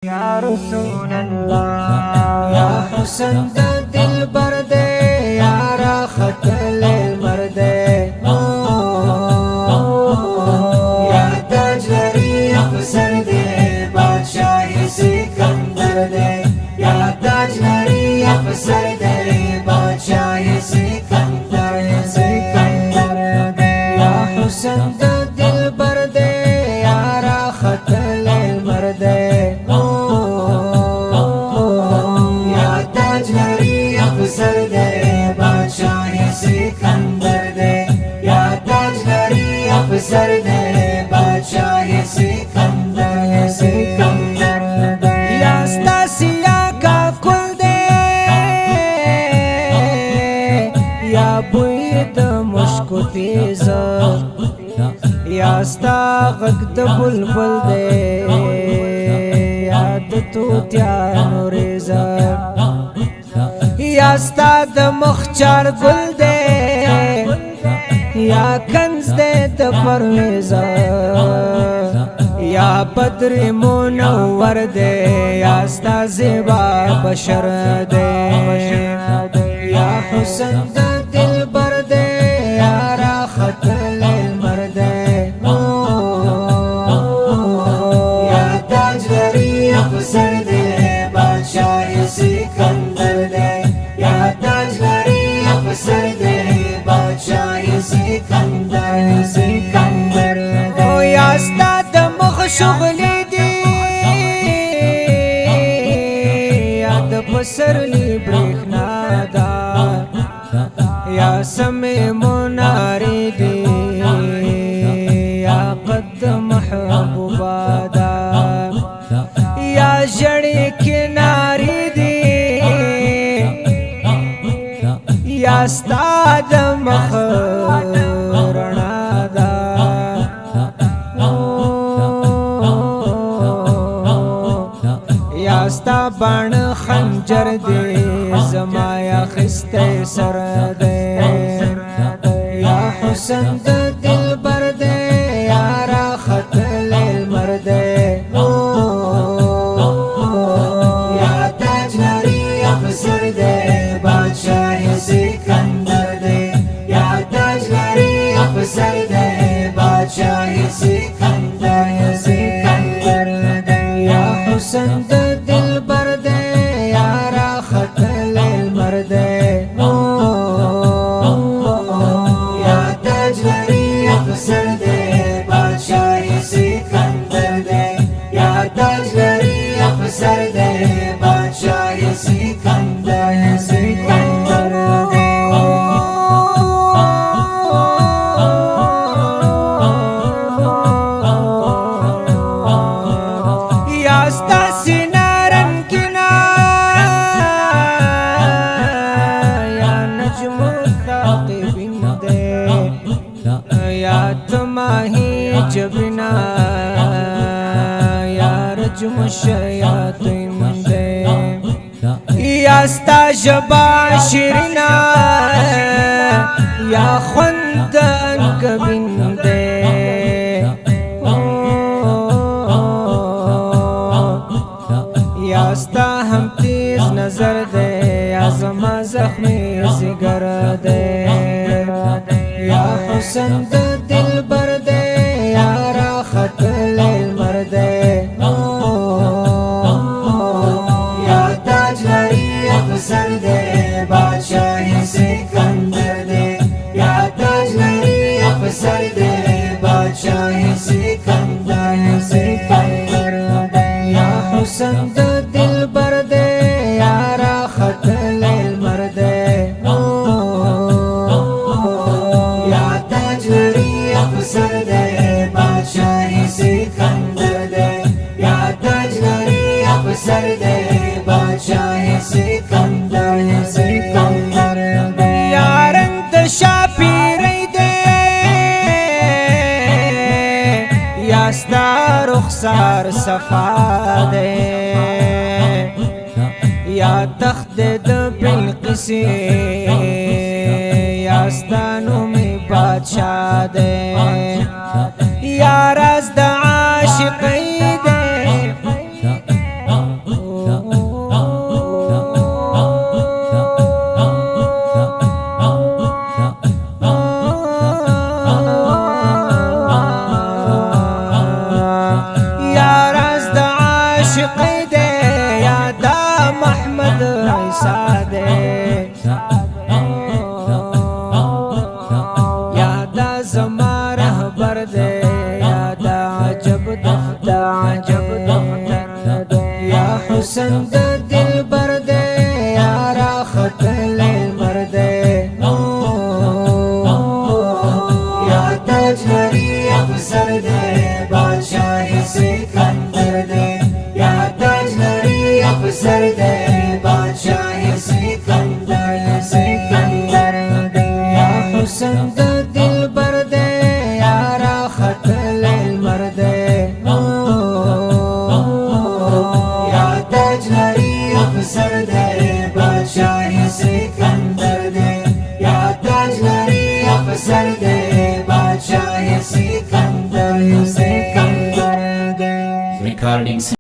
يا رسول الله يا حسن دل برد يا راحة للمرد يا تاج لري افسر دے بادشاہ سکندر دے یا تاج لري افسر دے بادشاہ سکندر دے یا حسن دل برد یا راحة للمرد افسر دے بادشاہ سکندر دے یا تاج لري افسر دے بادشاہ سکندر دے یا ستاسیا کا کل دے یا بوی د مشکو تیز یا ستا غږ د بلبل دے یا د توتیانو ریزه یا ستا د مخچار گل دے یا کنز دے د پرویزا یا بدر منور دے یا ستا زیبا بشر دے یا حسن دل بر دے یا راحت للمرد یا تاج لري افسر دے بادشاہ سکندر دے یا تاج لري افسر دے بادشاہ سکندر دے یا ستا د مخ شغلی دی یا د پسرلی برېښنا دا یا سمې منارې دی یا قد محبوبا دا یا ژړې کنارې دی یا ستا د مخ رڼا دا یا ستا بڼ خنجر دی زما یا خسته سر دی یا حسن دل بر دی یا راحت للمرد یا تاج لري افسر دے بادشاہ سکندر دے یا تاج لري افسر دے بادشاہ سکندر دے یا حسن دل بر دے یا راحت للمرد یا تاج لري افسر دے بادشاہ سکندر دے یا تاج لري افسر دے بادشاہ سکندر دے یا ستا سینه رنګینا یا نجم الثاقبین دے یا تماہی جبنا یا رجم الشیاطین دے یا ستا ژبه شیرینا یا خوند انکبین دے یا ستا هم تیز نظر دے یا زما زخمی زگر دے یا حسن دل بر دے یا راحت للمرد یا تاج لري افسر دے بادشاہ سکندر دے یا تاج لري افسر دے بادشاہ سکندر دے یا حسن دل بر دے یا راحت للمرد یا تاج لري افسر دے بادشاہ سکندر دے یا تاج لري افسر دے بادشاہ سکندر دے یا رنگ شاپیری دے یا ستا رخسار صفا دے یا تخت د بلقیس یا ستا نومی بادشاہ دے یا راز د عاشقی دے عاشقی دے یادا محمد عیسیٰ دے یادا زما رهبر دے یادا عجب دفتر دے یا حسن د دلبر دے یا راحت للمر دے یا تاج لري افسر دے بادشاہ سکندر دے یا تاج لري افسر دے بادشاہ سکندر دے یا حسن د دلبر دے یا راحت للمر دے یا تاج لري افسر دے بادشاہ سکندر دے یا تاج لري افسر دے بادشاہ سکندر دے.